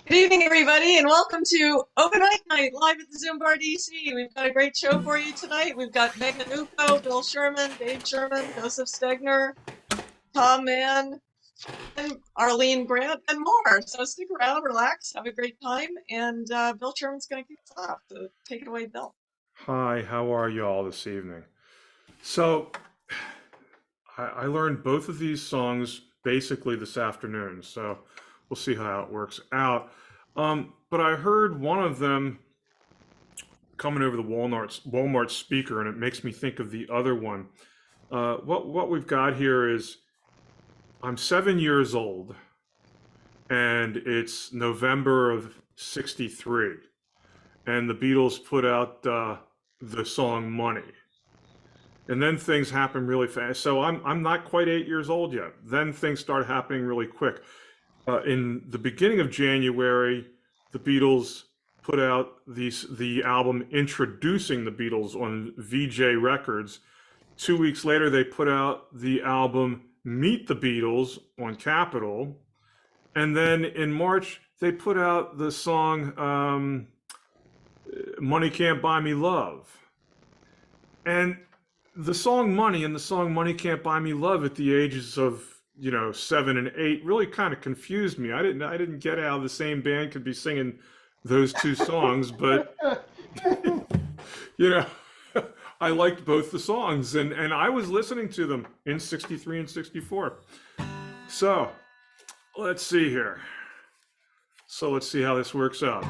Good evening, everybody, and welcome to Open Mic Night live at the ZoomBarDC. We've got a great show for you tonight. We've got Megan Ukoh, Bill Sherman, Dave Sherman, Joseph Stegner, Tom Mann, and Arlene Grant, and more. So stick around, relax, have a great time, and Bill Sherman's going to kick us off. So take it away, Bill. Hi, how are you all this evening? So I learned both of these songs basically this afternoon, so we'll see how it works out. But I heard one of them coming over the Walmart speaker, and it makes me think of the other one. What we've got here is I'm 7 years old, and it's November of '63, and the Beatles put out the song "Money." And then things happen really fast. So I'm not quite 8 years old yet. Then things start happening really quick. In the beginning of January, the Beatles put out the album introducing the Beatles on VJ Records. 2 weeks later, they put out the album Meet the Beatles on Capitol. And then in March, they put out the song Money Can't Buy Me Love. And the song Money and the song Money Can't Buy Me Love at the ages of 7 and 8 really kind of confused me. I didn't get how the same band could be singing those two songs, but I liked both the songs, and I was listening to them in '63 and '64. So let's see here. So let's see how this works out.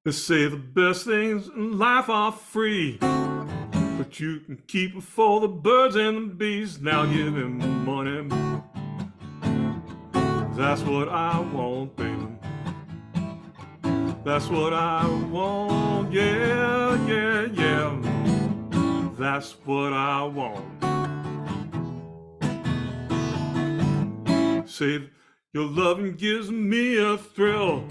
They say the best things in life are free, but you can keep it for the birds and the bees. Now give him money. That's what I want, baby. That's what I want. Yeah, yeah, yeah. That's what I want. Say your loving gives me a thrill.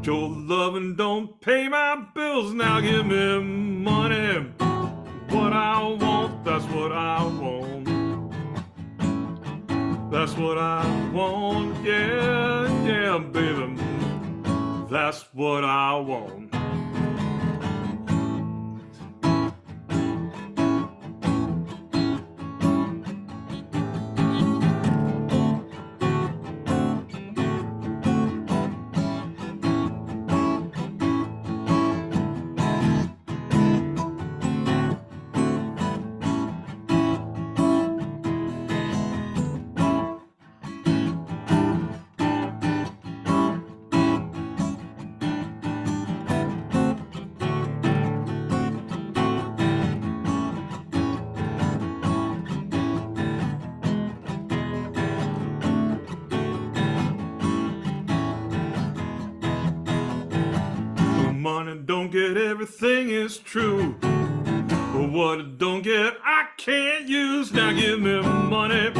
Your loving don't pay my bills. Now give me money. What I want, that's what I want. That's what I want, yeah, yeah, baby. That's what I want. Money don't get everything is true, but what it don't get I can't use. Now give me money.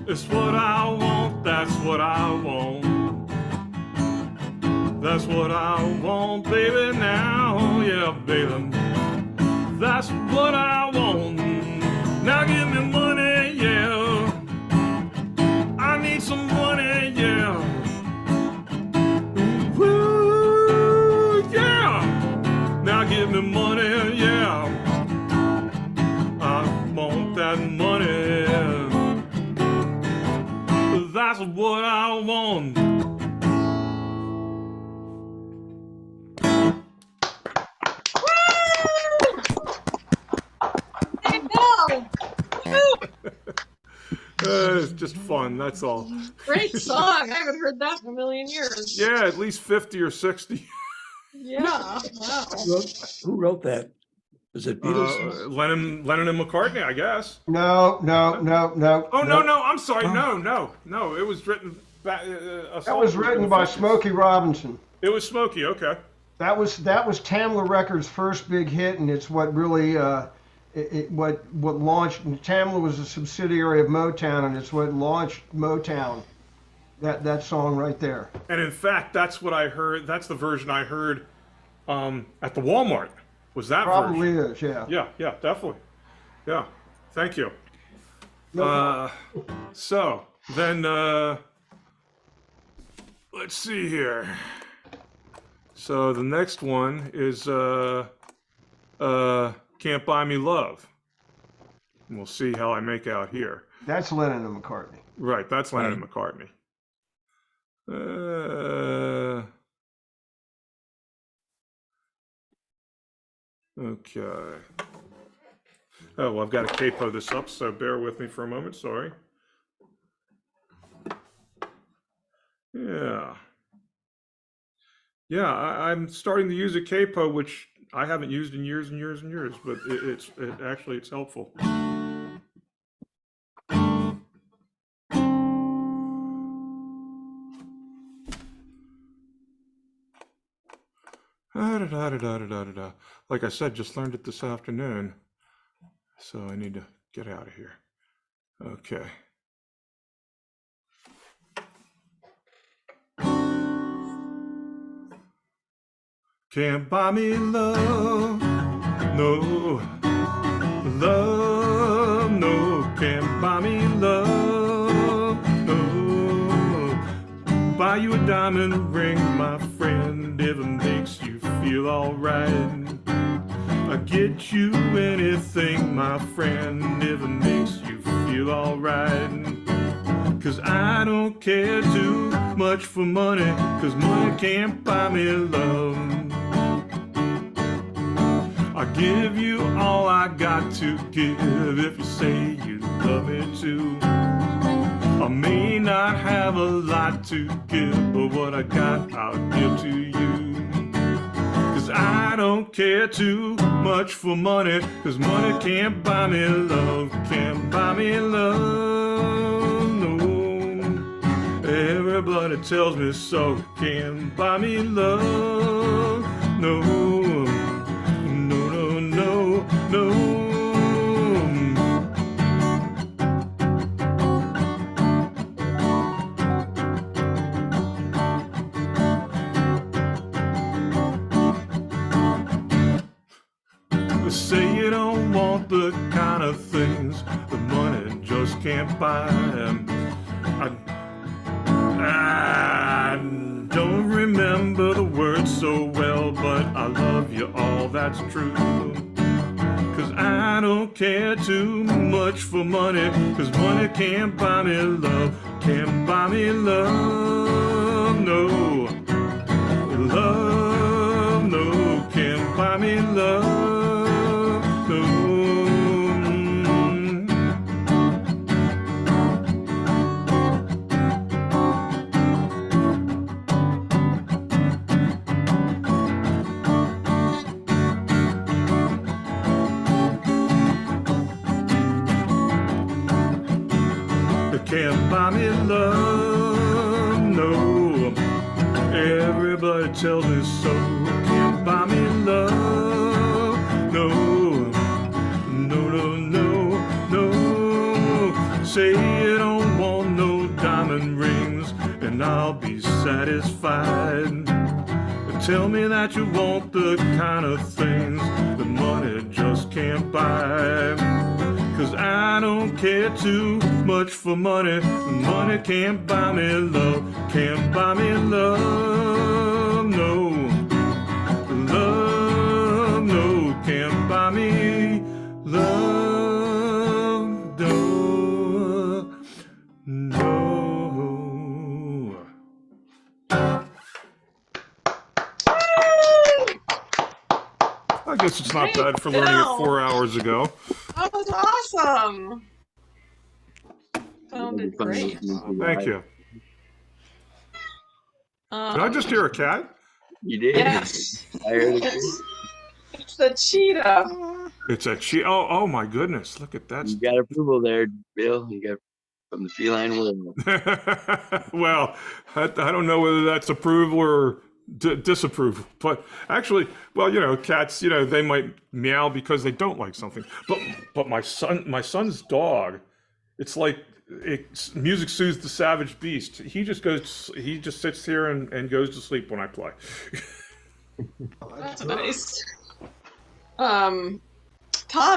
It's what I want, that's what I want. That's what I want, baby, now, yeah, baby. That's what I want. Now give me money, yeah. I need some money, yeah. Now give me money, yeah. I want that money. That's what I want. It's just fun, that's all. Great song. I haven't heard that in a million years. Yeah, at least 50 or 60. Yeah, wow. Who wrote that? Is it Beatles? Lennon and McCartney, I guess. No. Oh, no, I'm sorry. No. It was written back. That was written by Smokey Robinson. It was Smokey, okay. That was Tamla Records' first big hit, and it's what really what launched. And Tamla was a subsidiary of Motown, and it's what launched Motown. That song right there. And in fact, that's what I heard. That's the version I heard at the Walmart. Was that Probably version? Is, yeah. Yeah, definitely. Yeah, thank you. No So then, let's see here. So the next one is Can't Buy Me Love. And we'll see how I make out here. That's Lennon and McCartney. Right, that's Lennon Right. and McCartney. Okay. Oh, well, I've got to capo this up, so bear with me for a moment. Sorry. Yeah. Yeah, I'm starting to use a capo, which I haven't used in years and years and years, but it's helpful. Like I said, just learned it this afternoon, so I need to get out of here. Okay. Can't buy me love, no, love, no, can't buy me love, no. Buy you a diamond ring, my friend, if it makes you feel alright. I get you anything, my friend, if it makes you feel alright. 'Cause I don't care too much for money, 'cause money can't buy me love. I give you all I got to give if you say you love me too. I may not have a lot to give, but what I got I'll give to you. 'Cause I don't care too much for money, 'cause money can't buy me love, can't buy me love, no. Everybody tells me so, can't buy me love, no. No. They say you don't want the kind of things the money just can't buy. I don't remember the words so well, but I love you all, that's true. 'Cause I don't care too much for money, 'cause money can't buy me love, can't buy me love, no. Love, no, can't buy me love, no. Can't buy me love, no. Everybody tells me so. Can't buy me love, no. No. Say you don't want no diamond rings, and I'll be satisfied. Tell me that you want the kind of things the money just can't buy. 'Cause I don't care too much for money. Money can't buy me love, can't buy me love, no. Love, no, can't buy me love, no. I guess it's not bad for learning it 4 hours ago. That was awesome. Sounded great. Thank you. Did I just hear a cat? You did. Yes. I heard it. It's the cheetah. It's a cheetah. Oh my goodness! Look at that. You got approval there, Bill. You got from the feline world. Well, I don't know whether that's approval or disapproval, but actually, well, you know, cats, you know, they might meow because they don't like something. But my son's dog, it's like music soothes the savage beast. He just sits here and goes to sleep when I play. That's nice. Tom,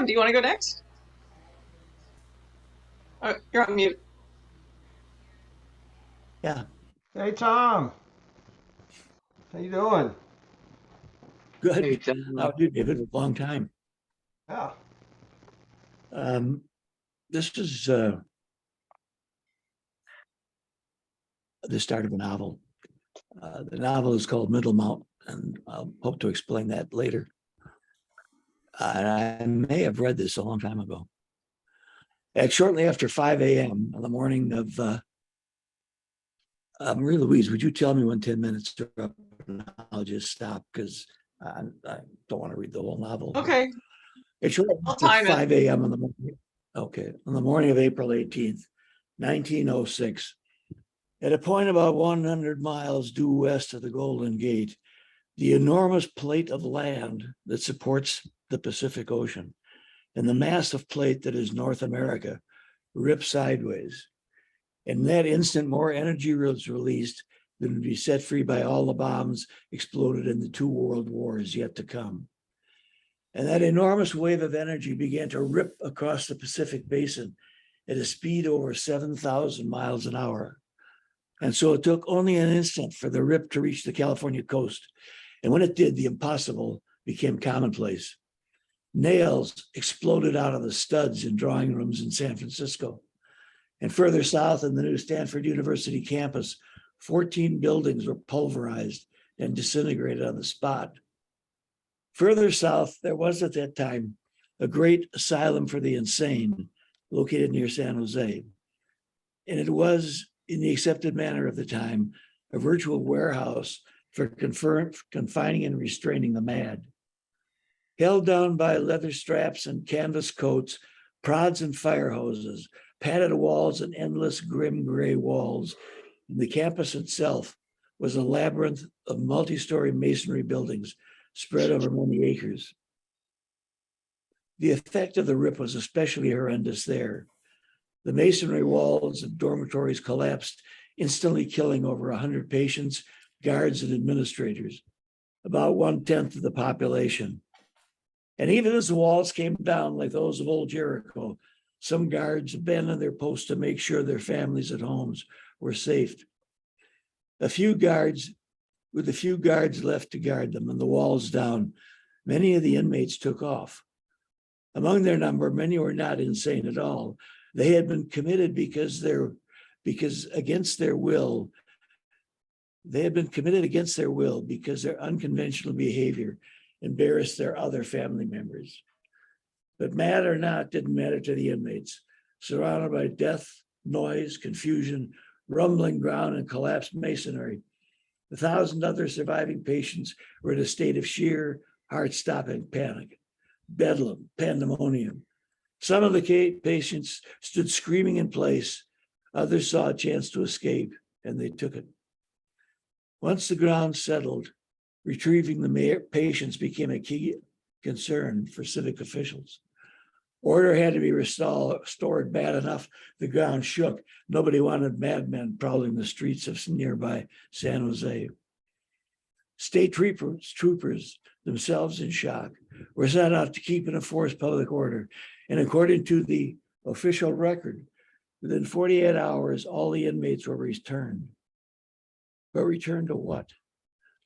do you want to go next? Oh, you're on mute. Yeah, Hey, Tom. How you doing? Hey, good. Tom. How are you, David? Long time. Yeah. This is the start of a novel. The novel is called Middlemount, and I'll hope to explain that later. I may have read this a long time ago. Shortly after 5 a.m. on the morning of Marie-Louise, would you tell me when 10 minutes are up? And I'll just stop because I don't want to read the whole novel. Okay, It's shortly I'll after time it. 5 a.m. on the morning. Okay, on the morning of April 18th, 1906, at a point about 100 miles due west of the Golden Gate, the enormous plate of land that supports the Pacific Ocean and the massive plate that is North America ripped sideways. In that instant, more energy was released than would be set free by all the bombs exploded in the two world wars yet to come. And that enormous wave of energy began to rip across the Pacific Basin at a speed over 7,000 miles an hour. And so it took only an instant for the rip to reach the California coast. And when it did, the impossible became commonplace. Nails exploded out of the studs in drawing rooms in San Francisco. And further south in the new Stanford University campus, 14 buildings were pulverized and disintegrated on the spot. Further south, there was at that time a great asylum for the insane located near San Jose. And it was, in the accepted manner of the time, a virtual warehouse for confining and restraining the mad. Held down by leather straps and canvas coats, prods and fire hoses, padded walls and endless grim gray walls, the campus itself was a labyrinth of multi-story masonry buildings spread over many acres. The effect of the rip was especially horrendous there. The masonry walls of dormitories collapsed, instantly killing over 100 patients, guards, and administrators, about 1/10 of the population. And even as the walls came down like those of old Jericho, some guards abandoned their posts to make sure their families at homes were safe. With a few guards left to guard them and the walls down, many of the inmates took off. Among their number, many were not insane at all. They had been committed because against their will because their unconventional behavior embarrassed their other family members. But mad or not didn't matter to the inmates. Surrounded by death, noise, confusion, rumbling ground, and collapsed masonry, 1,000 other surviving patients were in a state of sheer, heart-stopping panic, bedlam, pandemonium. Some of the patients stood screaming in place. Others saw a chance to escape, and they took it. Once the ground settled, retrieving the patients became a key concern for civic officials. Order had to be restored bad enough the ground shook. Nobody wanted madmen prowling the streets of nearby San Jose. State troopers, themselves in shock, were sent out to keep and enforce public order. And according to the official record, within 48 hours, all the inmates were returned. But returned to what?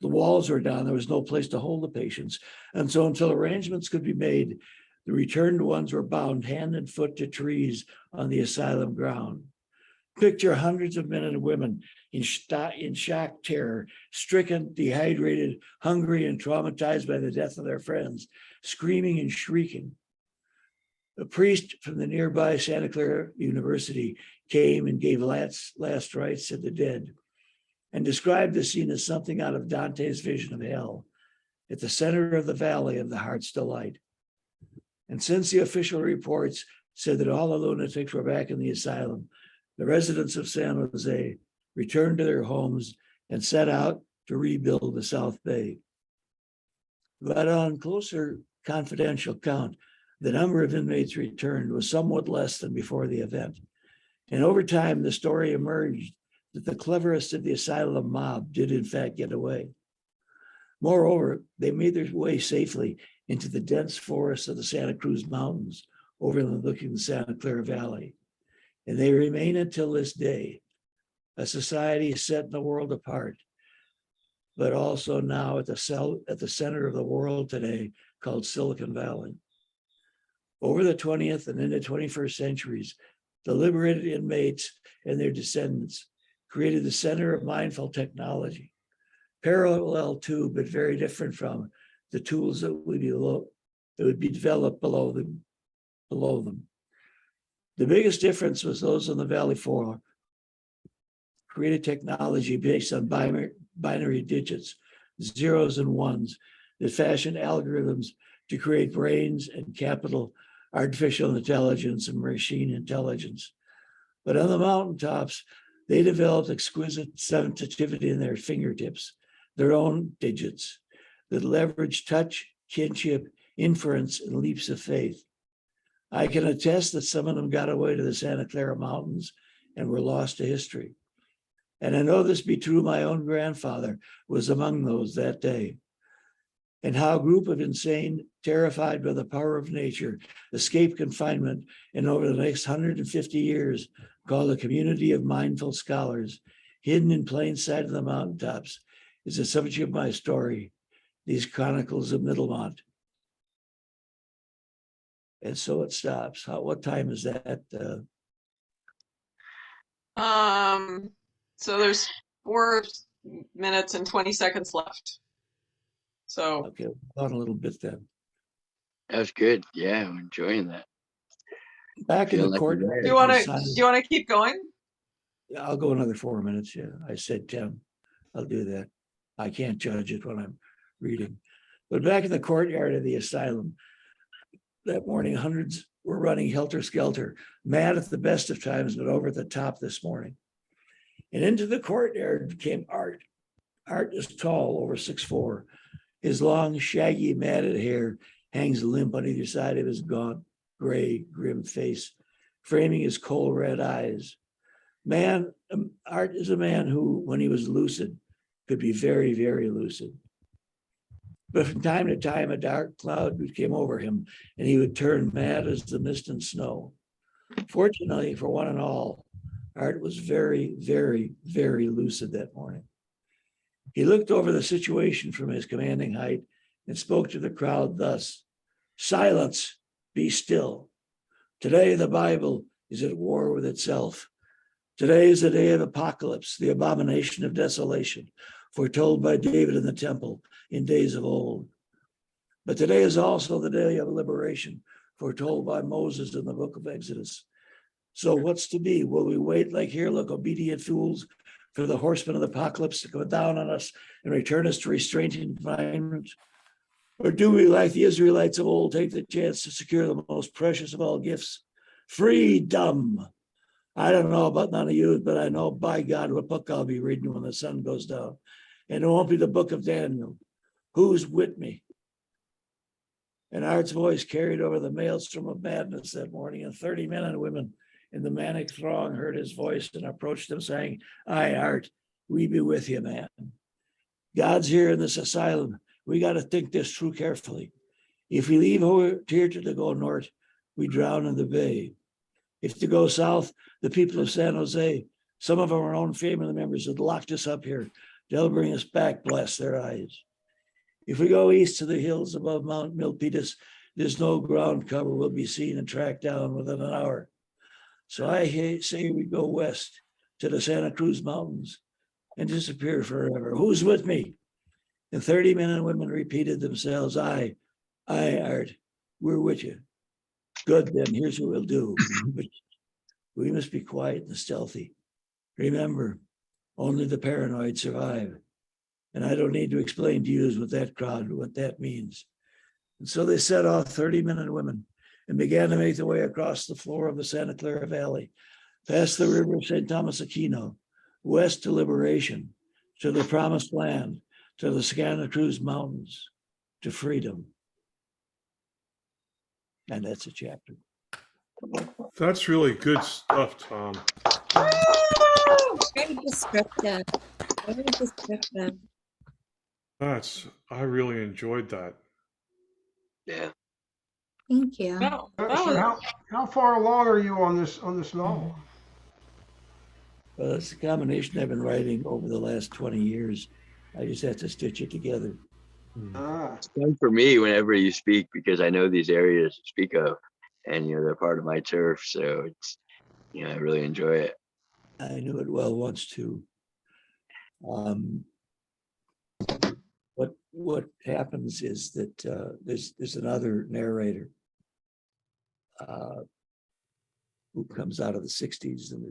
The walls were down. There was no place to hold the patients. And so until arrangements could be made, the returned ones were bound hand and foot to trees on the asylum ground. Picture hundreds of men and women in shock terror, stricken, dehydrated, hungry, and traumatized by the death of their friends, screaming and shrieking. A priest from the nearby Santa Clara University came and gave last rites to the dead and described the scene as something out of Dante's vision of hell at the center of the valley of the Heart's Delight. And since the official reports said that all the lunatics were back in the asylum, the residents of San Jose returned to their homes and set out to rebuild the South Bay. But on closer confidential count, the number of inmates returned was somewhat less than before the event. And over time, the story emerged that the cleverest of the asylum mob did in fact get away. Moreover, they made their way safely into the dense forests of the Santa Cruz Mountains overlooking the Santa Clara Valley. and they remain until this day. A society setting the world apart, but also now at the center of the world today, called Silicon Valley. Over the 20th and into 21st centuries, the liberated inmates and their descendants created the center of mindful technology, parallel to, but very different from, the tools that would be developed below them. The biggest difference was those on the Valley floor created technology based on binary digits, zeros and ones, that fashioned algorithms to create brains and capital, artificial intelligence and machine intelligence. But on the mountaintops, they developed exquisite sensitivity in their fingertips, their own digits, that leverage touch, kinship, inference, and leaps of faith. I can attest that some of them got away to the Santa Clara Mountains and were lost to history. And I know this be true. My own grandfather was among those that day. And how a group of insane, terrified by the power of nature, escaped confinement, and over the next 150 years, called a community of mindful scholars, hidden in plain sight of the mountaintops, is the subject of my story, these Chronicles of Middlemont. And so it stops. What time is that? So there's 4 minutes and 20 seconds left. So Okay, on a little bit then. That was good. Yeah, I'm enjoying that. Back in Feel the like courtyard. do you want to keep going? Yeah, I'll go another 4 minutes. Yeah, I said 10. I'll do that. I can't judge it when I'm reading. But back in the courtyard of the asylum, that morning, hundreds were running helter-skelter, mad at the best of times, but over the top this morning. And into the courtyard came Art. Art is tall, over 6'4". His long, shaggy, matted hair hangs limp on either side of his gaunt, gray, grim face, framing his coal red eyes. Art is a man who, when he was lucid, could be very, very lucid. But from time to time, a dark cloud came over him, and he would turn mad as the mist and snow. Fortunately for one and all, Art was very, very, very lucid that morning. He looked over the situation from his commanding height and spoke to the crowd thus: "Silence, be still. Today the Bible is at war with itself. Today is the day of apocalypse, the abomination of desolation, foretold by David in the temple in days of old. But today is also the day of liberation, foretold by Moses in the book of Exodus. So what's to be? Will we wait like here, like obedient fools, for the horsemen of the apocalypse to come down on us and return us to restraint and confinement? Or do we, like the Israelites of old, take the chance to secure the most precious of all gifts, freedom? I don't know about none of you, but I know, by God, what book I'll be reading when the sun goes down. And it won't be the book of Daniel. Who's with me?" And Art's voice carried over the maelstrom of madness that morning, and 30 men and women in the manic throng heard his voice and approached him, saying, "Aye, Art, we be with you, man. God's here in this asylum. We got to think this through carefully. If we leave here to go north, we drown in the bay. If to go south, the people of San Jose, some of our own family members had locked us up here. They'll bring us back, bless their eyes. If we go east to the hills above Mount Milpitas, there's no ground cover. We'll be seen and tracked down within an hour. So I say we go west to the Santa Cruz Mountains and disappear forever. Who's with me?" And 30 men and women repeated themselves, "Aye, Art, we're with you." "Good, then, here's what we'll do. But we must be quiet and stealthy. Remember, only the paranoid survive. And I don't need to explain to you with that crowd what that means." And so they set off, 30 men and women, and began to make their way across the floor of the Santa Clara Valley, past the river of St. Thomas Aquino, west to Liberation, to the Promised Land, to the Santa Cruz Mountains, to freedom. And that's a chapter. That's really good stuff, Tom. Very descriptive. Very descriptive. I really enjoyed that. Yeah. Thank you. No, So how far along are you on this novel? Well, it's a combination I've been writing over the last 20 years. I just have to stitch it together. Ah, It's fun for me whenever you speak because I know these areas you speak of, and they're part of my turf. So it's I really enjoy it. I knew it well once too. What happens is that there's another narrator who comes out of the 60s and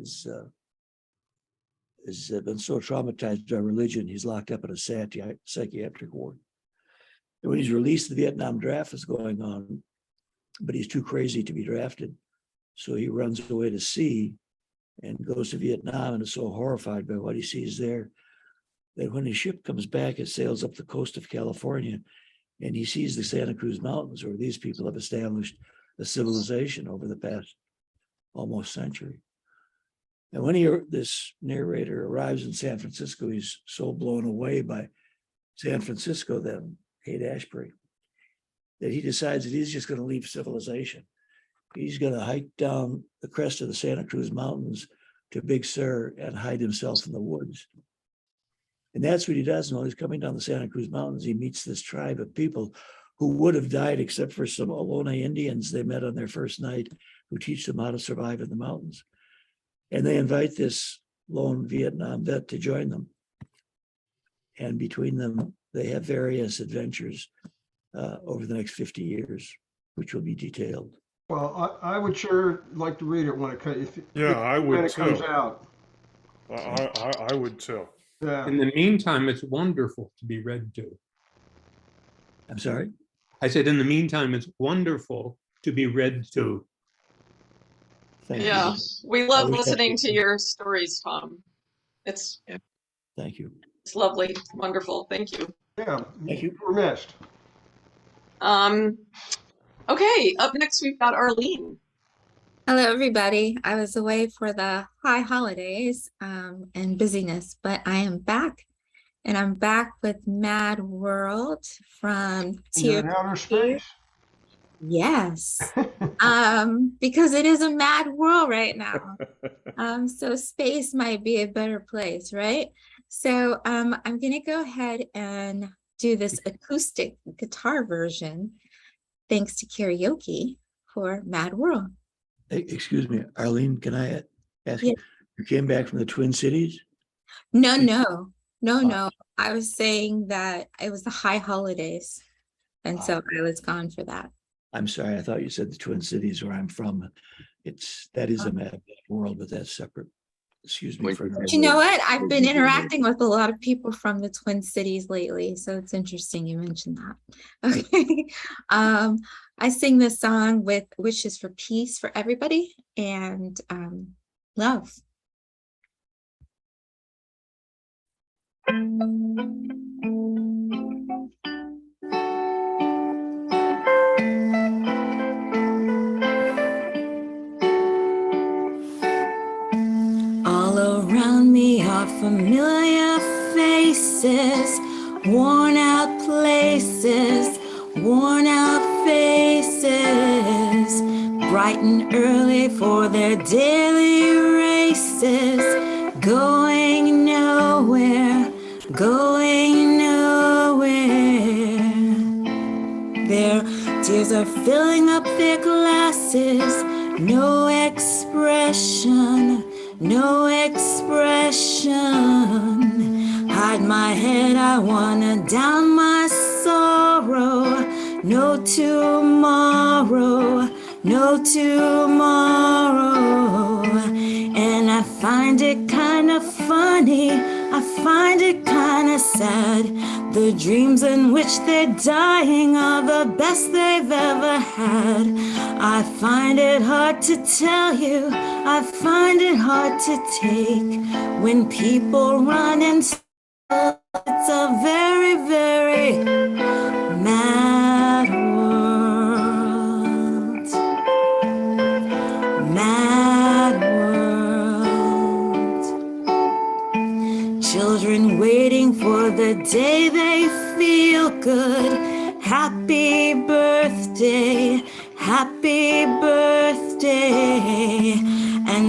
has been so traumatized by religion, he's locked up in a psychiatric ward. And when he's released, the Vietnam draft is going on, but he's too crazy to be drafted. So he runs away to sea and goes to Vietnam and is so horrified by what he sees there that when his ship comes back, it sails up the coast of California and he sees the Santa Cruz Mountains, where these people have established a civilization over the past almost century. And when this narrator arrives in San Francisco, he's so blown away by San Francisco, then Haight-Ashbury, that he decides that he's just going to leave civilization. He's going to hike down the crest of the Santa Cruz Mountains to Big Sur and hide himself in the woods. And that's what he does. And while he's coming down the Santa Cruz Mountains, he meets this tribe of people who would have died except for some Ohlone Indians they met on their first night who teach them how to survive in the mountains. And they invite this lone Vietnam vet to join them. And between them, they have various adventures over the next 50 years, which will be detailed. well, I would sure like to read it when it I when would it comes too. out. I would too. Yeah. In the meantime, it's wonderful to be read to. I'm sorry? I said, in the meantime, it's wonderful to be read to. Thank Yeah, you. we love I wish that listening was- to your stories, Tom. It's Thank you. lovely, wonderful. Thank you. Yeah. Thank you. We're missed. Okay, up next we've got Arlene. Hello, everybody. I was away for the high holidays and busyness, but I am back. And I'm back with Mad World from You're Tier in outer space. Yes, because it is a mad world right now. So space might be a better place, right? So I'm gonna go ahead and do this acoustic guitar version, thanks to karaoke for Mad World. Hey, excuse me, Arlene, can I ask you? Yes. You came back from the Twin Cities? No. I was saying that it was the high holidays. And so I was gone for that. I'm sorry, I thought you said the Twin Cities where I'm from. That is a mad world, but that's separate. Excuse me for Winter But you know what? I've been interacting with a lot of people from the Twin Cities lately, so it's interesting you mentioned that. Okay. I sing this song with wishes for peace for everybody and love. All around me are familiar faces, worn out places, worn out faces, bright and early for their daily races, going nowhere, going nowhere. Their tears are filling up their glasses, no expression, no expression. Hide my head, I wanna down my sorrow. No tomorrow, no tomorrow. And I find it kind of funny, I find it kind of sad. The dreams in which they're dying are the best they've ever had. I find it hard to tell you, I find it hard to take. When people run and it's a very, very mad world. Mad world. Children waiting for the day they feel good. Happy birthday, happy birthday. And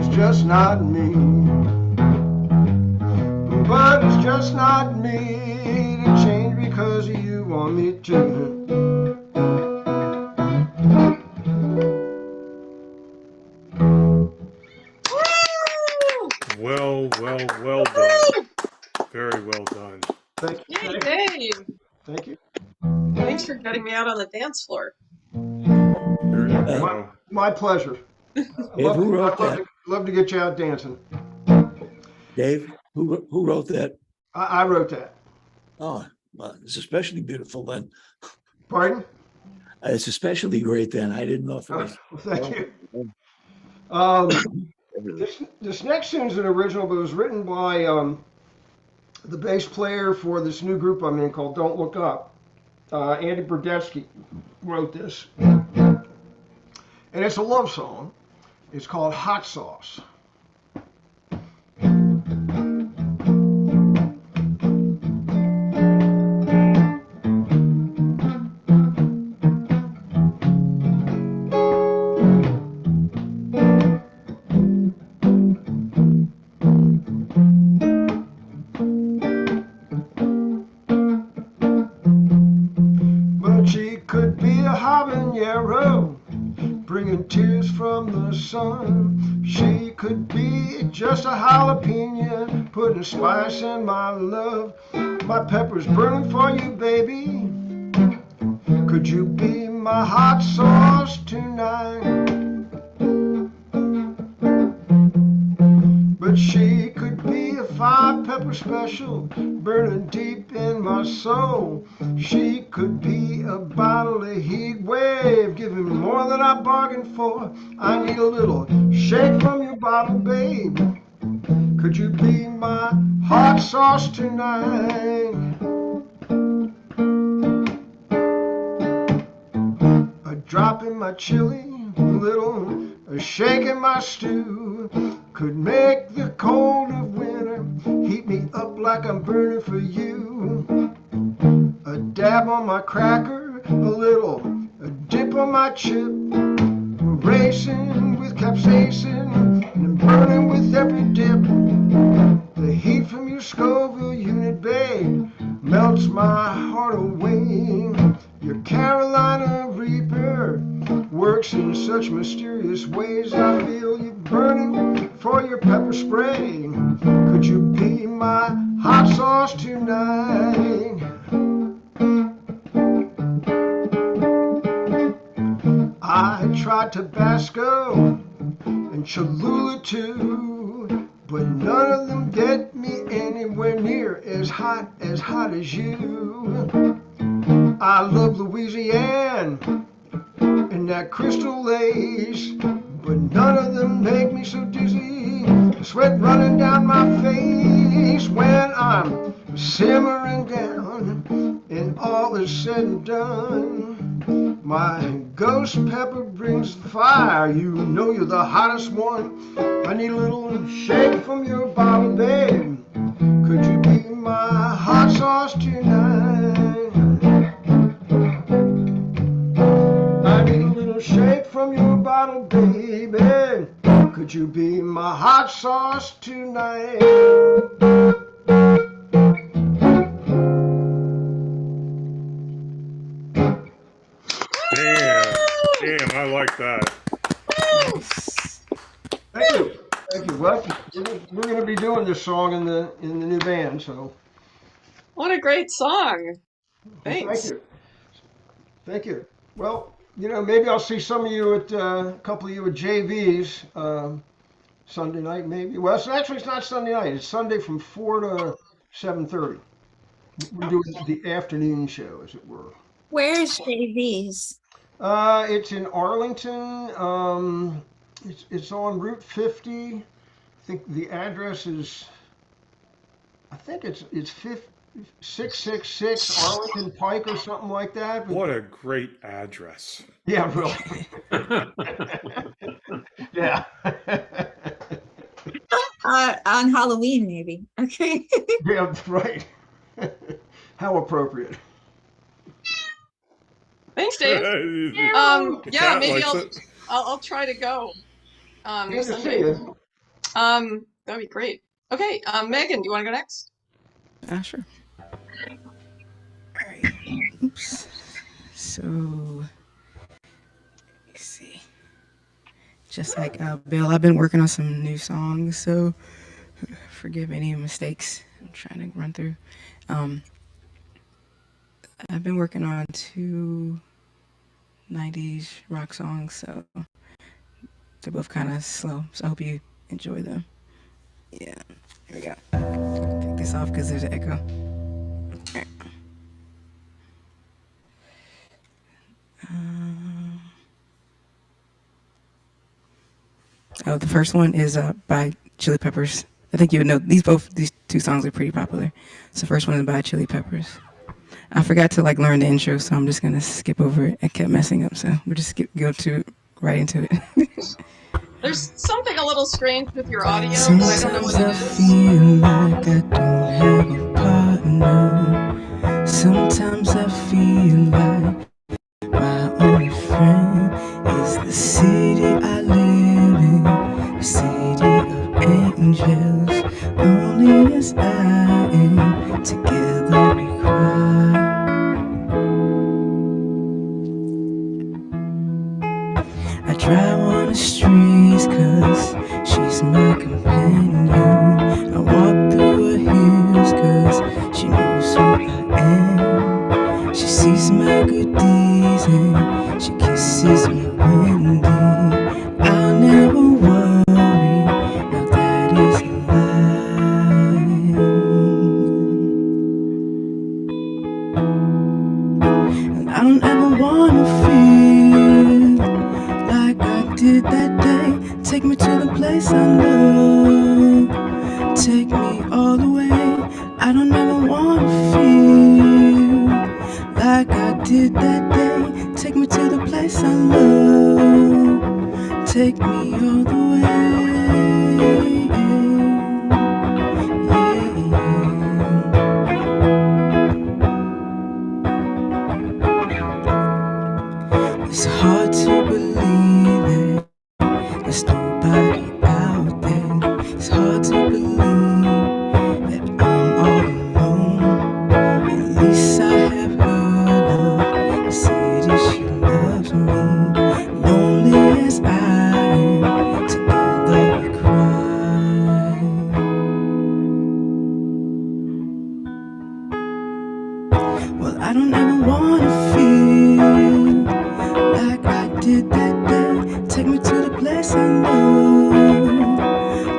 it's just not me. But it's just not me to change because you want me to. Well done. Very well done. Thank you. Yay, Thank you. Dave. Thank you. Thanks for getting me out on the dance floor. There you go. My pleasure. Dave, who wrote that? Love to get you out dancing. Dave, who wrote that? I wrote that. Oh, well, it's especially beautiful then. Pardon? It's especially great then. I didn't know if it was. Thank you. This next tune's an original, but it was written by the bass player for this new group I'm in called Don't Look Up. Andy Burdetsky wrote this. And it's a love song. It's called Hot Sauce. But she could be a habanero, bringing tears from the sun. She could be just a jalapeno, putting spice in my love. My pepper's burning for you, baby. Could you be my hot sauce tonight? But she could be a 5-pepper special, burning deep in my soul. She could be a bottle of heat wave, giving me more than I bargained for. I need a little shake from your bottle, babe. Could you be my hot sauce tonight? A drop in my chili, a little a shake in my stew, could make the cold of winter heat me up like I'm burning for you. A dab on my cracker, a dip on my chip. We're racing with capsaicin and I'm burning with every dip. The heat from your Scoville unit, babe, melts my heart away. Your Carolina Reaper works in such mysterious ways. I feel you burning for your pepper spray. Could you be my hot sauce tonight? I tried Tabasco and Cholula too, but none of them get me anywhere near as hot as you. I love Louisiana and that Crystal Lace, but none of them make me so dizzy, sweat running down my face when I'm simmering down and all is said and done. My ghost pepper brings the fire, you know you're the hottest one. I need a little shake from your bottle, babe. Could you be my hot sauce tonight? I need a little shake from your bottle, baby. Could you be my hot sauce tonight? Damn, I like that. Thank you. Thank you. Well, we're going to be doing this song in the new band, so. What a great song. Thanks. Thank you. Thank you. Well, maybe I'll see some of you at a couple of you at JV's Sunday night, maybe. Well, it's not Sunday night. It's Sunday from 4 to 7:30. We're doing the afternoon show, as it were. Where's JV's? It's in Arlington. It's on Route 50. I think the address is. I think it's 666 Arlington Pike or something like that. But, What a great address. yeah, really. Yeah. On Halloween, maybe. Okay. Yeah, right. How appropriate. Thanks, Dave. The Yeah, cat maybe likes it. I'll try to go. Good to see Sunday. you. That'd be great. Okay, Megan, do you want to go next? Sure. All right. Oops. So, let's see. Just like Bill, I've been working on some new songs, so forgive any mistakes I'm trying to run through. I've been working on 2 90s rock songs, so they're both kind of slow, so I hope you enjoy them. Yeah, here we go. Take this off because there's an echo. Right. The first one is by Chili Peppers. I think you would know these 2 songs are pretty popular. So the first one is by Chili Peppers. I forgot to learn the intro, so I'm just gonna skip over it. I kept messing up, so we'll just right into it. There's something a little strange with your audio, but Sometimes I don't know what I it is. feel like I don't have a partner. Sometimes I feel like my only friend is the city I live in, the city of angels. Lonely as I am, together we cry. I drive on the streets 'cause she's my companion. I walk through her hills 'cause she knows who I am. She sees my good deeds and she kisses me when I'll never worry, now that is a lie. And I don't ever wanna feel like I did that day. Take me to the place I love, take me all the way. I don't ever wanna feel like I did that day. Take me to the place I love, take me all the way. It's hard to believe it, there's nobody out there. It's hard to believe that I'm all alone. At least I have her love, the city she loves me. Lonely as I am, together we cry. Well, I don't ever wanna feel like I did that day. Take me to the place I love,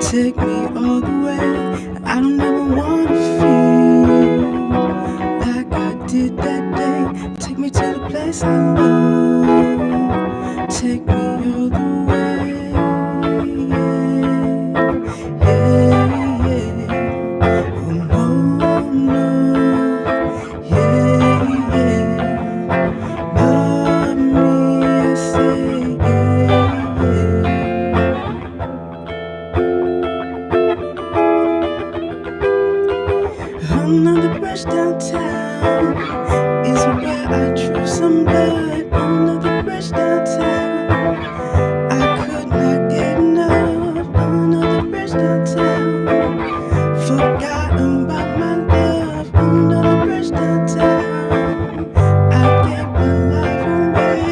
take me all the way. I don't ever wanna feel like I did that day. Take me to the place I love, take me all the way. Yeah, yeah. Oh no, no. Yeah, yeah. Love me, I say, yeah, yeah. Another bridge downtown is where I drew some blood. Another bridge downtown, I could not get enough. Another bridge downtown, forgotten about my love. Another bridge downtown, I gave my life away.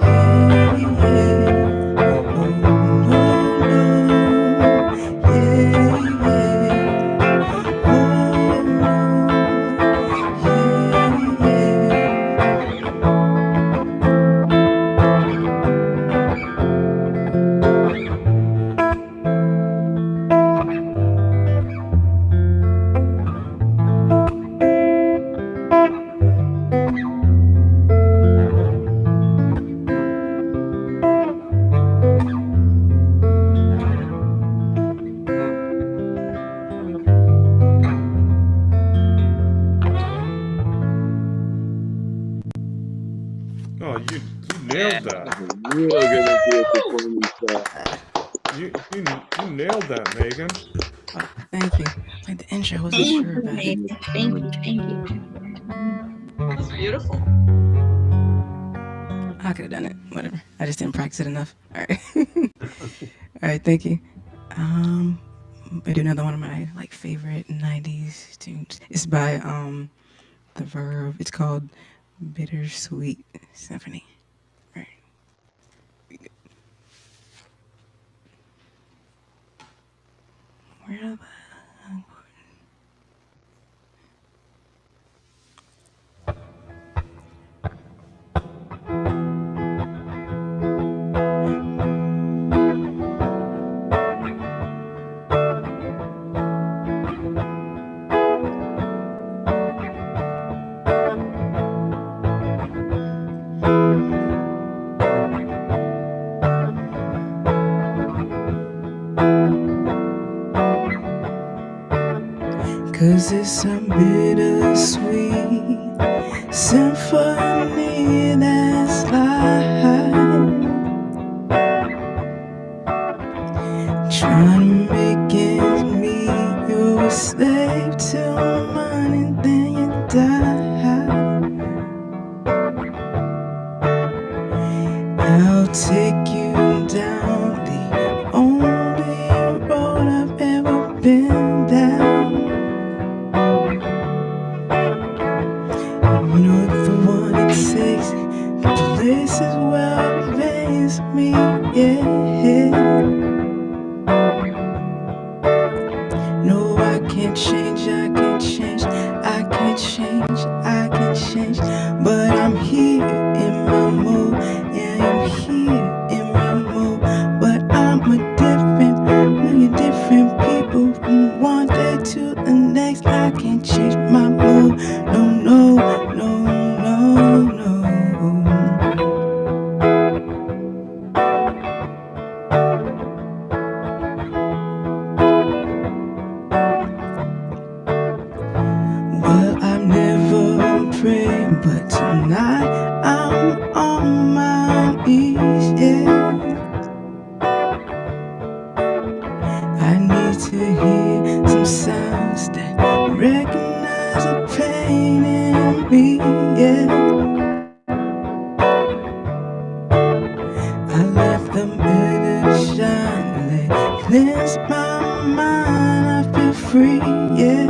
Yeah, yeah. Oh no, no. Yeah, yeah. Oh no. Yeah, Oh, you nailed that. Real good idea performance. You nailed that, Megan. oh, thank you. Like the intro, I wasn't sure about it. Thank you. That's beautiful. I could have done it. Whatever. I just didn't practice it enough. All right. All right. Thank you. I do another one of my like favorite '90s tunes. It's by The Verve. It's called Bittersweet Symphony. Right. Where am I? 'Cause it's a bittersweet symphony that's life, trying to make ends meet. You're a slave to money, then you die. I'll take you down the only road I've ever been down. You know it's the one it takes, the places where it veins me, yeah. No, I can't change, I can't change, I can't change, I can't change. But I'm here in my mood, yeah, I'm here in my mood. But I'm a different, million different people from one day to the next. I can't change my mood, no, no, no, no, no. Well, I've never prayed, but tonight I'm on my knees, yeah. I need to hear some sounds that recognize the pain in me, yeah. I let the melody shine, let it cleanse my mind, I feel free, yeah.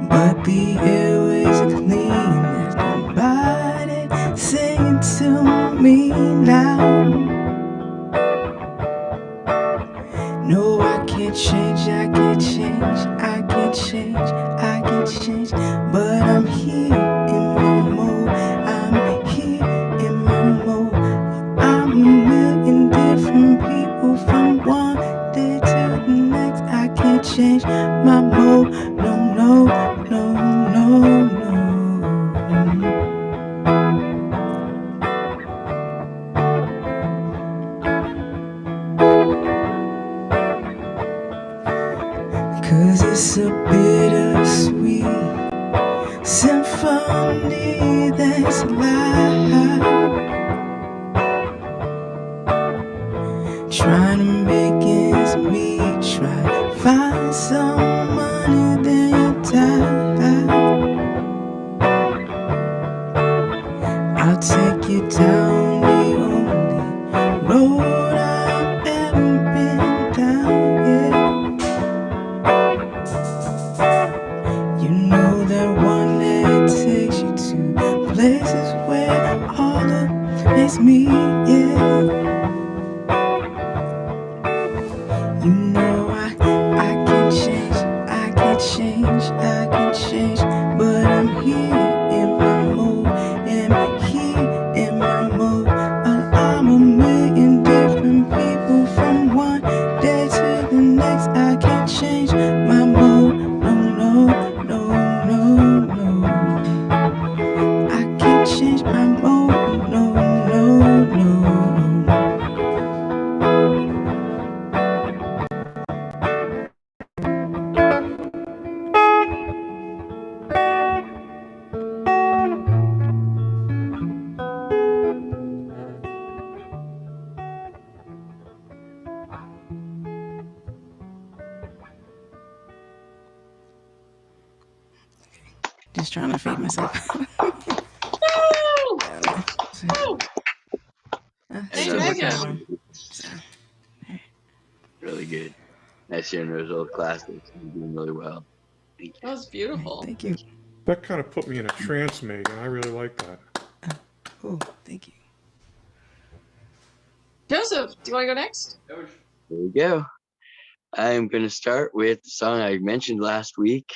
But the airways are clean, there's nobody singing to me now. No, I can't change, I can't change, I can't change, I can't change. But I'm here in my mode, I'm here in my mode. I'm a million different people from one day to the next. I can't change my mode, no, no, no, no, no. Cause it's a bittersweet symphony that's alive, trying to make ends meet, try to find some money, then you die. I'll take you down the only road I've ever been down, yeah. You know that one that takes you to places where all the makes me, yeah. You know I can change, I can change, I can change. But I'm here in my mood, am here in my mood. I'm a million different people from one day to the next. I can't change my mood, no, no, no, no, no. I can't change my mood, no, no, no. Just trying to feed myself. Woo! Hey, Megan. Megan. Really good. Nice hearing those old classics. You're doing really well. Thank That was beautiful. Thank you. That kind of put me in a trance, Megan. I really like that. Cool. Thank you. Joseph, do you want to go next? There we go. I'm going to start with the song I mentioned last week.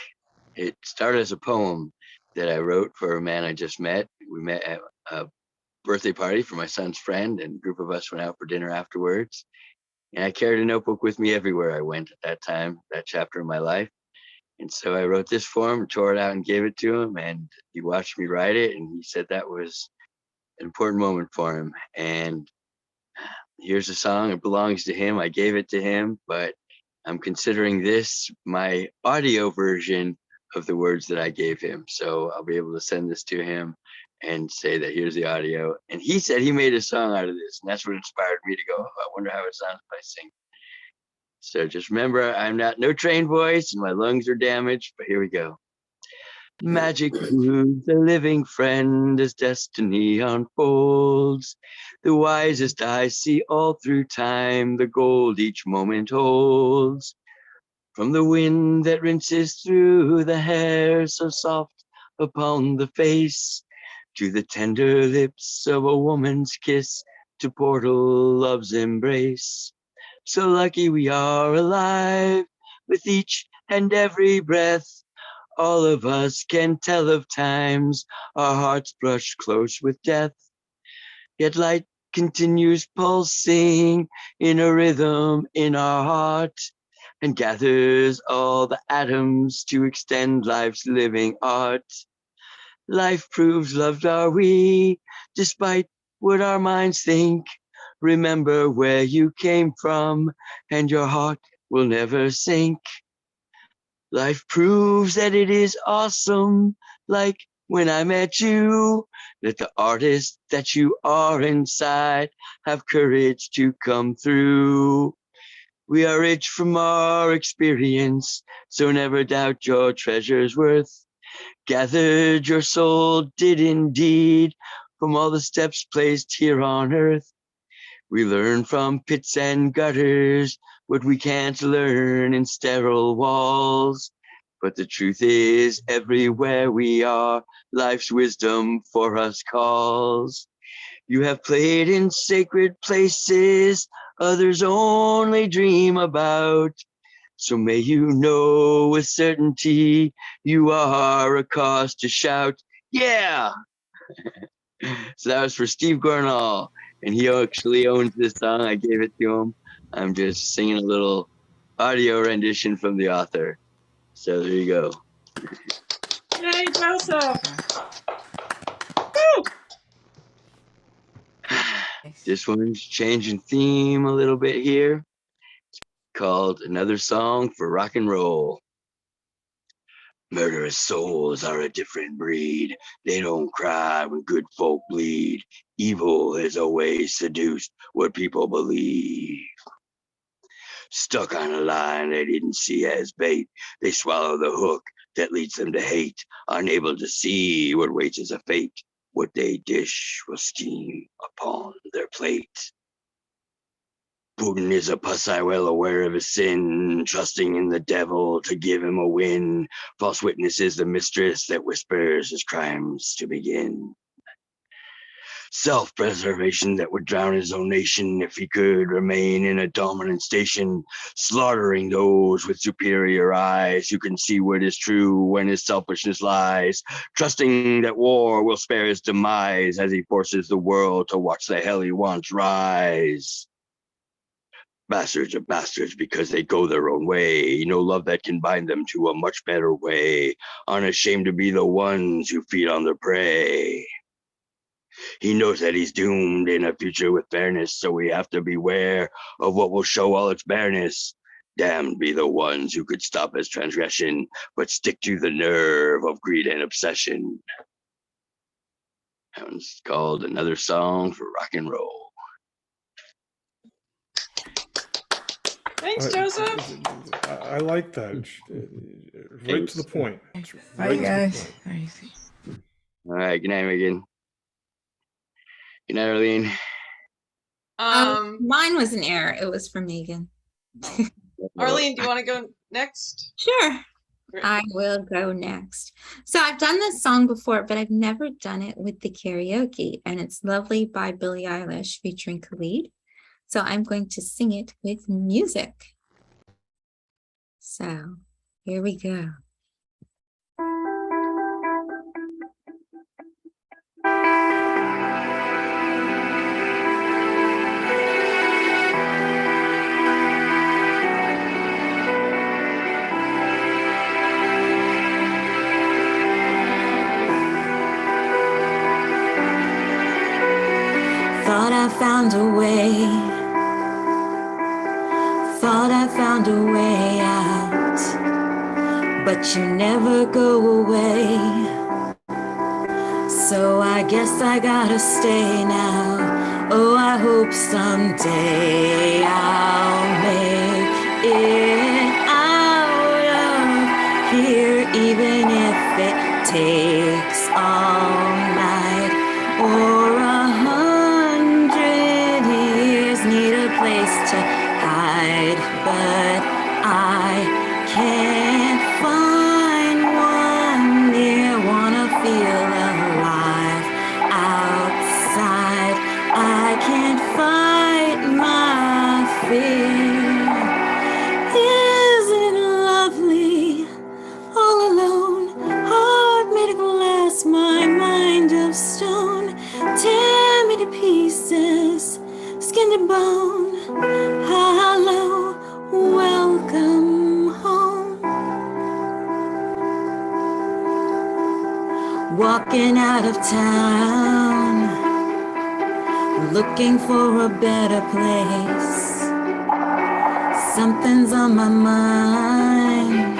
It started as a poem that I wrote for a man I just met. We met at a birthday party for my son's friend, and a group of us went out for dinner afterwards. And I carried a notebook with me everywhere I went at that time, that chapter of my life. And so I wrote this for him, tore it out and gave it to him. And he watched me write it. And he said that was an important moment for him. And here's a song. It belongs to him. I gave it to him, but I'm considering this my audio version of the words that I gave him. So I'll be able to send this to him and say that here's the audio. And he said he made a song out of this. And that's what inspired me to go, I wonder how it sounds if I sing. So just remember, I'm not no trained voice and my lungs are damaged, but here we go. Magic proves a living friend as destiny unfolds. The wisest eyes see all through time, the gold each moment holds. From the wind that rinses through the hair so soft upon the face, to the tender lips of a woman's kiss, to portal love's embrace. So lucky we are alive, with each and every breath. All of us can tell of times our hearts brush close with death. Yet light continues pulsing in a rhythm in our heart, and gathers all the atoms to extend life's living art. Life proves loved are we, despite what our minds think. Remember where you came from, and your heart will never sink. Life proves that it is awesome, like when I met you, that the artist that you are inside have courage to come through. We are rich from our experience, so never doubt your treasure's worth. Gathered your soul did indeed from all the steps placed here on earth. We learn from pits and gutters what we can't learn in sterile walls. But the truth is, everywhere we are, life's wisdom for us calls. You have played in sacred places others only dream about. So may you know with certainty you are a cause to shout, yeah! So that was for Steve Gornall, and he actually owns this song. I gave it to him. I'm just singing a little audio rendition from the author. So there you go. Yay, Joseph! Woo! This one's changing theme a little bit here. It's called Another Song for Rock and Roll. Murderous souls are a different breed. They don't cry when good folk bleed. Evil has always seduced what people believe. Stuck on a line they didn't see as bait, they swallow the hook that leads them to hate. Unable to see what waits as a fate, what they dish will steam upon their plate. Putin is a pussy well aware of his sin, trusting in the devil to give him a win. False witness is the mistress that whispers his crimes to begin. Self-preservation that would drown his own nation if he could remain in a dominant station, slaughtering those with superior eyes who can see what is true when his selfishness lies, trusting that war will spare his demise as he forces the world to watch the hell he wants rise. Bastards are bastards because they go their own way. No love that can bind them to a much better way. Unashamed to be the ones who feed on their prey. He knows that he's doomed in a future with fairness, so we have to beware of what will show all its bareness. Damned be the ones who could stop his transgression, but stick to the nerve of greed and obsession. That one's called Another Song for Rock and Roll. Thanks, Joseph. I like that. Right to the point. Bye, guys. All right, good night, Megan. Good night, Arlene. Mine was an error. It was for Megan. Arlene, do you want to go next? Sure. Great. I will go next. So I've done this song before, but I've never done it with the karaoke, and it's Lovely by Billie Eilish featuring Khalid. So I'm going to sing it with music. So here we go. Thought I found a way. Thought I found a way out. But you never go away. So I guess I gotta stay now. Oh, I hope someday I'll make it out of here, even if it takes all night or 100 years. Need a place to hide, but I can't find one near. Wanna feel alive outside. I can't fight my fear. Isn't it lovely? All alone, heart made of glass, my mind of stone. Tear me to pieces, skin to bone. Hello, welcome home. Walking out of town, looking for a better place. Something's on my mind,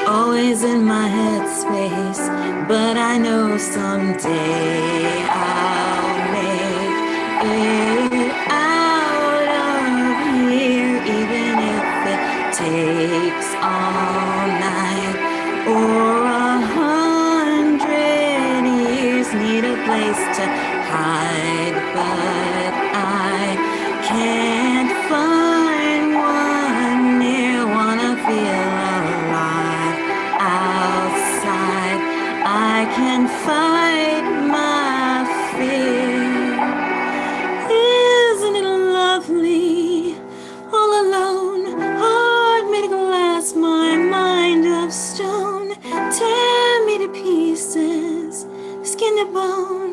always in my headspace, but I know someday I'll make it out of here, even if it takes all night or 100 years. Need a place to hide, but I can't find one near. Wanna feel alive outside. I can fight my fear. Isn't it lovely? All alone, heart made of glass, my mind of stone. Tear me to pieces, skin to bone.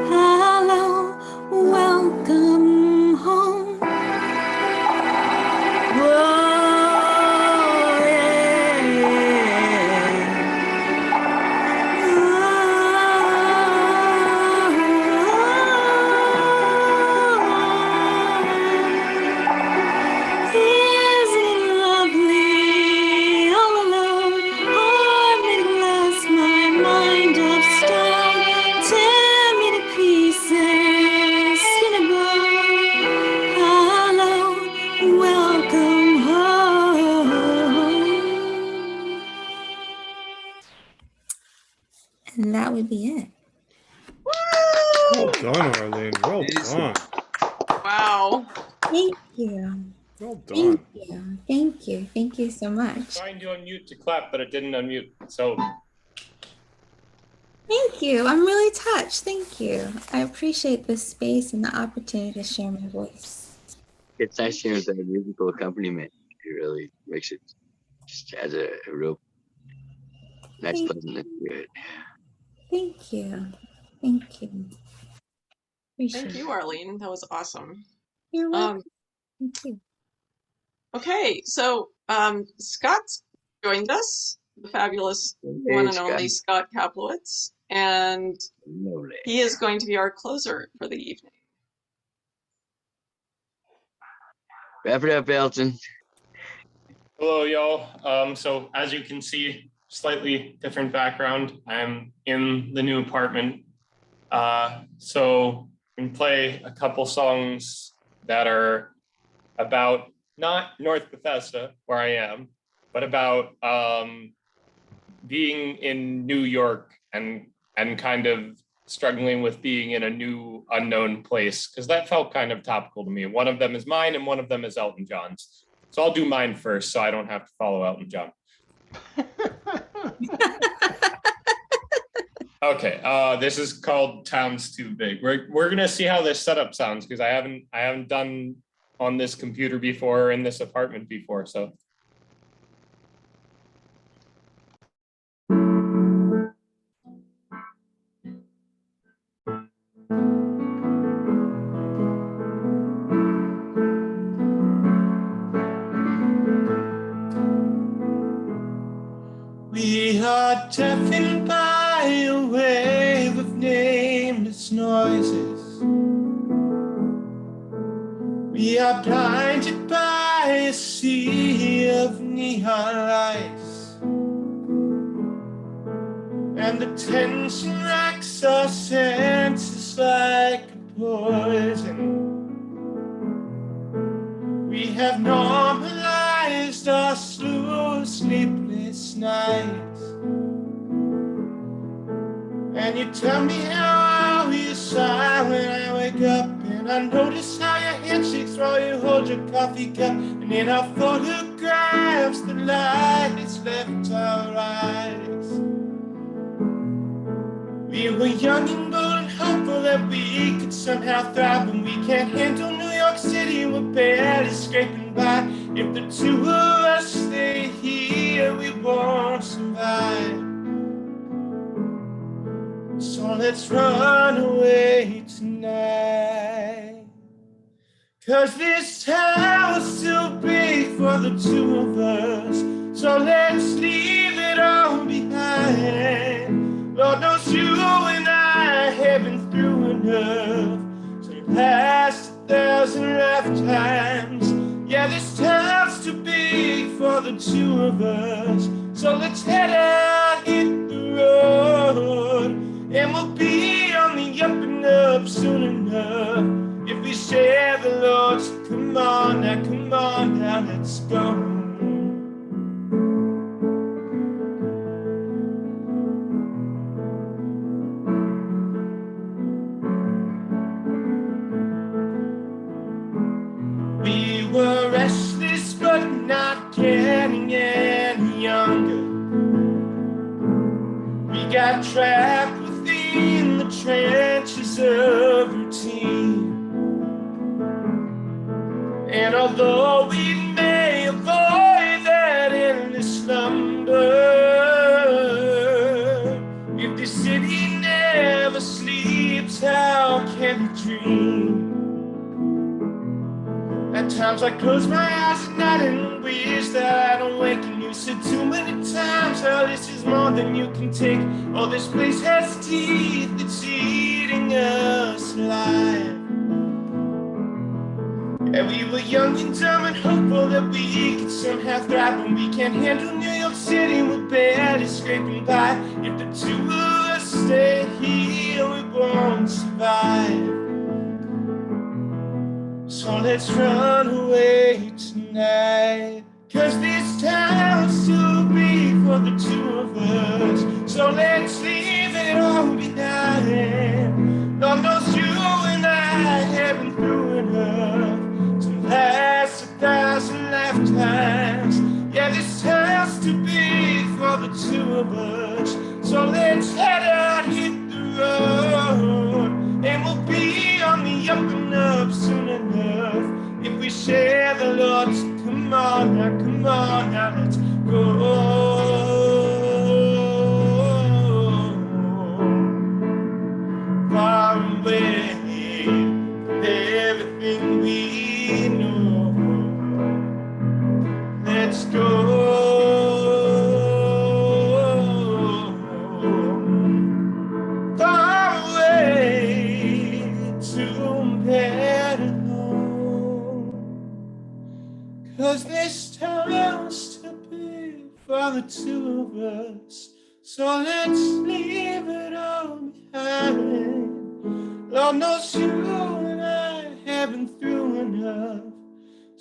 Hello, welcome home. Whoa, isn't it lovely? All alone, heart made of glass, my mind of stone. Tear me to pieces, skin and bone. Hello, welcome home. And that would be it. Well done, Arlene. Well done. Wow. Thank you. Well done. Thank you. Thank you. Thank you so much. Trying to unmute to clap, but it didn't unmute. So Thank you. I'm really touched. Thank you. I appreciate this space and the opportunity to share my voice. It's nice hearing the musical accompaniment. It really makes it just adds a real nice pleasantness to it. Thank you. Thank you. Appreciate Thank you, it. Arlene. That was awesome. You're welcome. Thank you. Okay, so Scott's joined us, the fabulous one and only Scott Kaplowitz, and Lovely. he is going to be our closer for the evening. Wrap it up, Elton. hello, y'all. So as you can see, slightly different background. I'm in the new apartment. So we can play a couple songs that are about not North Bethesda, where I am, but about being in New York and kind of struggling with being in a new unknown place, because that felt kind of topical to me. One of them is mine and one of them is Elton John's. So I'll do mine first so I don't have to follow Elton John. Okay, this is called Town's Too Big. We're gonna see how this setup sounds, because I haven't done on this computer before or in this apartment before, so. We are deafened by a wave of nameless noises. We are blinded by a sea of neon lights, and the tension racks our senses like a poison. We have normalized our slow, sleepless nights, and you tell me how you sigh when I wake up, and I notice how your hand shakes while you hold your coffee cup, and in our photographs the light is left our eyes. We were young and bold and hopeful that we could somehow thrive, when we can't handle New York City, we're barely scraping by. If the two of us stay here, we won't survive. So let's run away tonight, 'cause this town's too big for the two of us. So let's leave it all behind. Lord knows you and I have been through enough to last 1,000 lifetimes. Yeah, this town's too big for the two of us. So let's head out, hit the road, and we'll be on the up and up soon enough if we share the Lord. So come on now, let's go. We were restless but not getting any younger. We got trapped within the trenches of routine, and although we may avoid that endless slumber, if the city never sleeps, how can we dream? At times I close my eyes at night and wish that I don't wake. And you said too many times how this is more than you can take. Oh, this place has teeth, it's eating us alive. And we were young and dumb and hopeful that we could somehow thrive. When we can't handle New York City, we're barely scraping by. If the two of us stay here, we won't survive. So let's run away tonight, 'cause this town's too big for the two of us. So let's leave it all behind. Lord knows you and I have been through enough to last 1,000 lifetimes. Yeah, this town's too big for the two of us. So let's head out, hit the road, and we'll be on the up and up soon enough if we share the Lord. So come on now, let's go. Far away from everything we know. Let's go. Far away to better home. 'Cause this town's too big for the two of us. So let's leave it all behind. Lord knows you and I have been through enough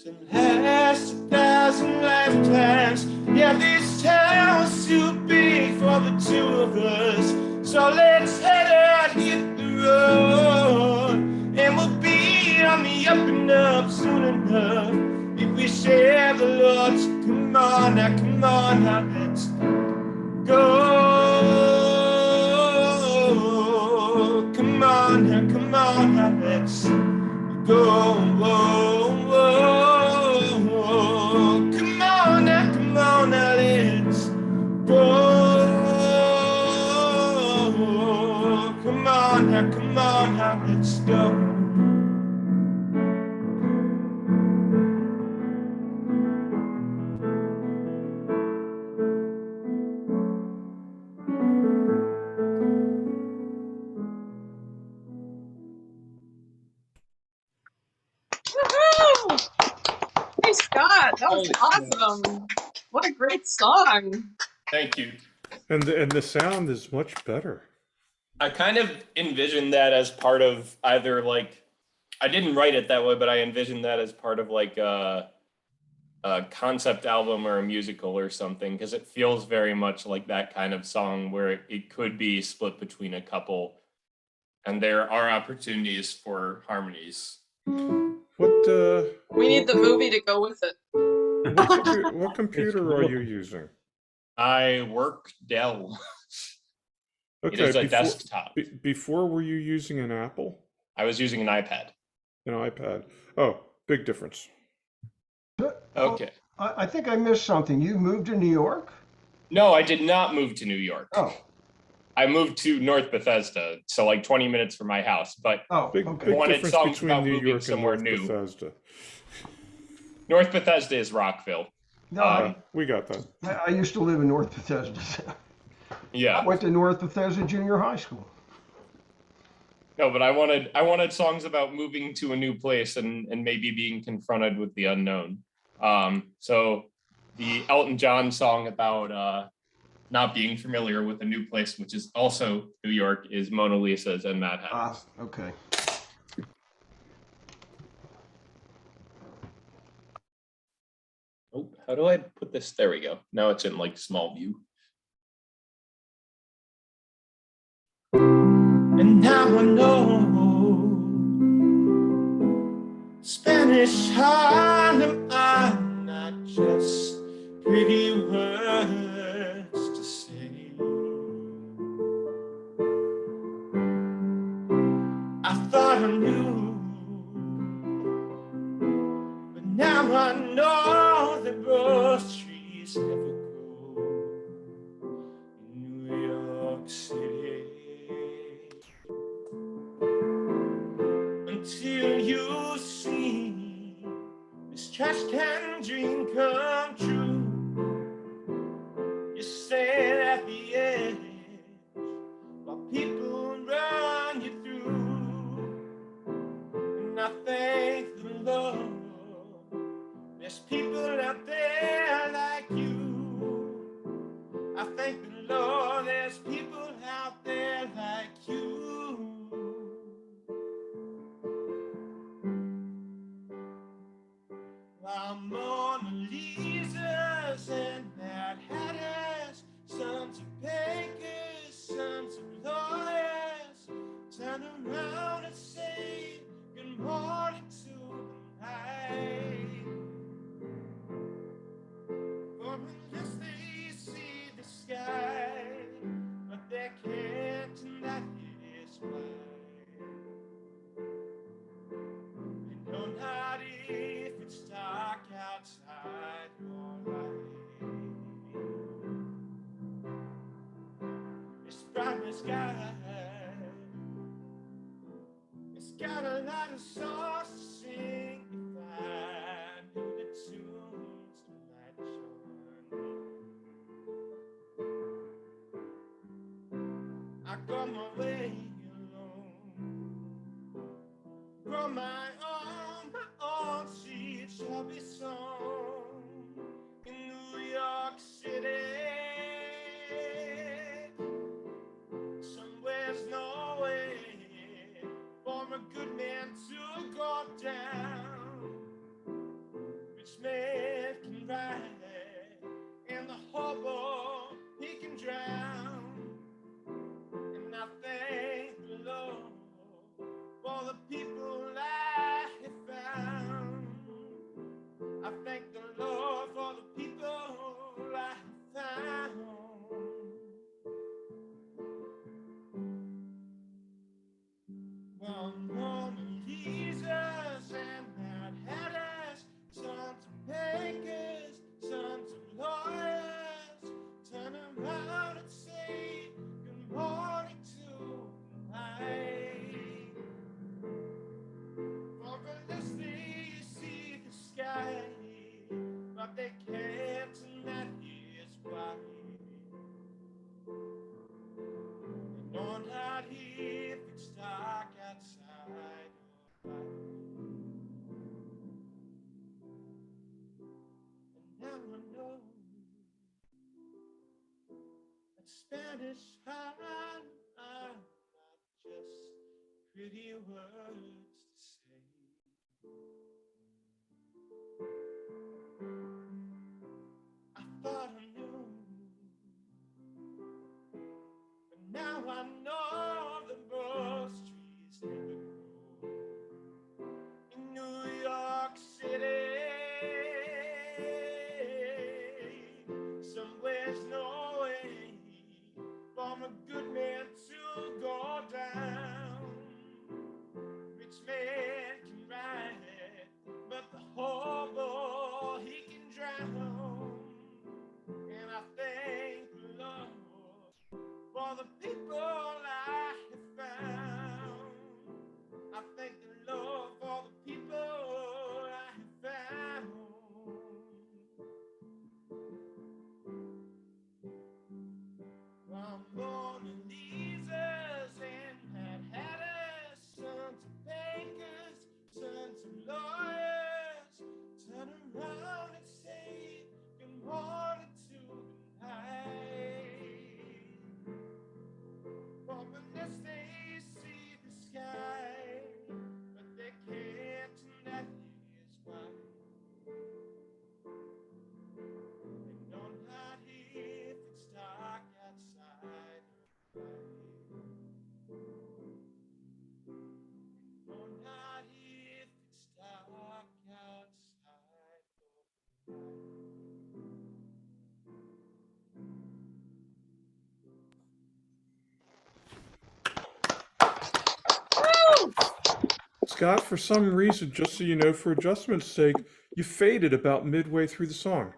to last 1,000 lifetimes. Yeah, this town's too big for the two of us. So let's head out here road, and we'll be on the up and up soon enough if we share the Lord. So come on now, let's go. Come on now, let's go. Come on now, let's go. Come on now, let's go. Woohoo! Hey Scott, that was awesome. What a great song. Thank you. And the sound is much better. I kind of envisioned that as part of either like, I didn't write it that way, but I envisioned that as part of like a concept album or a musical or something, because it feels very much like that kind of song where it could be split between a couple, and there are opportunities for harmonies. What We need the movie to go with it. what computer are you using? I work Dell. Okay, It is a desktop. Before, were you using an Apple? I was using an iPad. An iPad. Oh, big difference. Okay. I think I missed something. You moved to New York? No, I did not move to New York. Oh. I moved to North Bethesda, so like 20 minutes from my house. But Big okay. wanted difference songs between about New moving York and somewhere North new. Bethesda. North Bethesda is Rockville. No, We got that. I used to live in North Bethesda. Yeah. I went to North Bethesda Junior High School. No, but I wanted songs about moving to a new place and maybe being confronted with the unknown. So the Elton John song about not being familiar with a new place, which is also New York, is Mona Lisa's and Mad Hatters. Okay. Oh, how do I put this? There we go. Now it's in like small view. And now I know Spanish Harlem are not just pretty words to say. I thought I knew, but now I know that rose trees never grow in New York City. Until you see this trash can dream come true, you stand at the edge while people run you through. And I thank the Lord, there's people out there like you. I thank the Lord, there's people out there like you. While Mona Lisa's and Mad Hatters, sons of bakers, sons of lawyers, turn around and say good morning to the night. For unless they see the sky, but they can't, and that is why. And no, not if it's dark outside your light. This bright sky, it's got a lot of songs to sing. If I knew the tunes tonight, Sherman, I go my way alone, grow my own seed shall be sown in New York City. Somewhere's no way for a good man to go down. Rich man can ride, and the hobo, he can drown. And I thank the Lord, people I have found. I thank the Lord for the people I have found. One morning, Jesus and Mad Hatters, sons of bakers, sons of lawyers, turn around and say good morning to night. For unless they see the sky, but they can't, and that is why. They know not if it's dark outside or light. And now I know that Spanish are not just pretty words to say. I thought I knew, but now I know that most trees never grow in New York City. Somewhere's no way for a good man to go down. Rich man can ride, but the hobo, he can drown. And I thank the Lord for the people I have found. I thank the Lord for the people I have found. From Mona Lisa's and Mad Hatters, sons of bakers, sons of lawyers, turn around and say good morning to the night. For unless they see the sky, but they can't, and that is why. They know not if it's dark outside or light. They know not if it's dark outside or Scott, for some reason, just so you know, for adjustment's sake, you faded about midway through the song.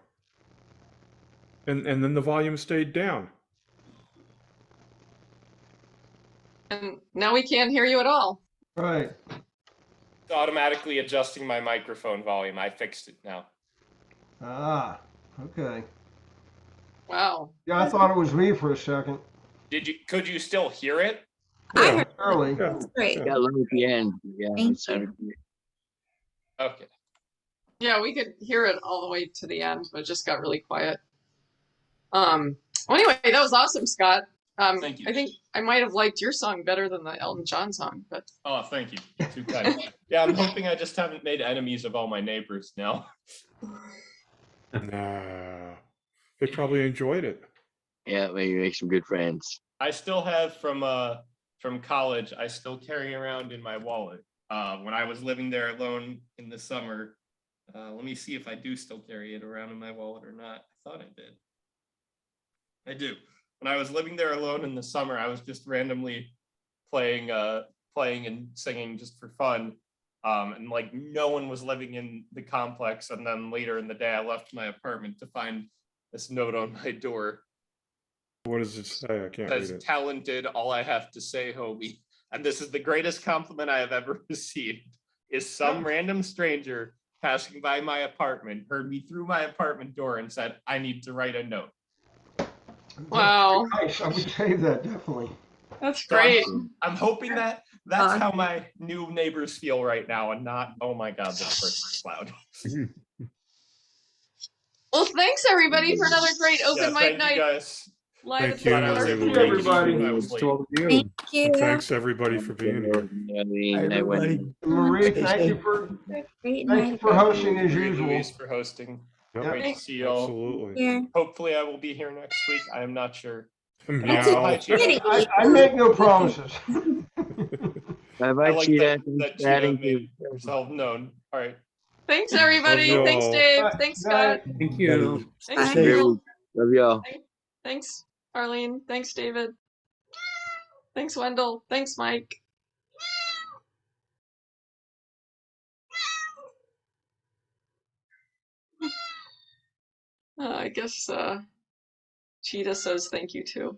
And then the volume stayed down. And now we can't hear you at all. Right. It's automatically adjusting my microphone volume. I fixed it now. Ah, okay. Wow. Yeah, I thought it was me for a second. Could you still hear it? I heard Early. Yeah. that's great. Got low at the end. Yeah, Thank it sounded good. Okay. Yeah, we could hear it all the way to the end, but it just got really quiet. Well, anyway, that was awesome, Scott. Thank you. I think I might have liked your song better than the Elton John song, but Oh, thank you. Too kind. Yeah, I'm hoping I just haven't made enemies of all my neighbors now. Nah. They probably enjoyed it. Yeah, maybe make some good friends. I still have from college, I still carry around in my wallet. When I was living there alone in the summer, let me see if I do still carry it around in my wallet or not. I thought I did. I do. When I was living there alone in the summer, I was just randomly playing and singing just for fun. And like no one was living in the complex. And then later in the day, I left my apartment to find this note on my door. What does it say? I can't It says, read it. "Talented, all I have to say, homie." And this is the greatest compliment I have ever received. Is some random stranger passing by my apartment heard me through my apartment door and said, "I need to write a note." wow, Nice. I would save that, definitely. that's So great. I'm hoping that's how my new neighbors feel right now, and not, oh my God, this person's loud. Well, thanks everybody for another great open mic Thank you night guys. live Thank at you, the Glad I was Marie-Louise. able to Thank you, make it everybody. even when I was late. Thank you. And thanks everybody for being here. Arlene, Hi, everybody. Marie, Stay thank safe. you for Great thank you night. for hosting as usual. Marie-Louise for hosting. Yep, Great to see you all. absolutely. Yeah. Hopefully I will be here next week. I am not sure. Meow. Hi, Gina. I make no promises. Bye I bye, like Cheetah. that, Thanks that for Cheetah adding made to- herself known. All right. Thanks, Love everybody. you Thanks, all. Dave. Right, Thanks, right. Scott. Thank you. Thanks, Bye. Have a great Neil. week. Love y'all. Thanks, Arlene. Thanks, David. Thanks, Wendell. Thanks, Mike. I guess Cheetah says thank you too.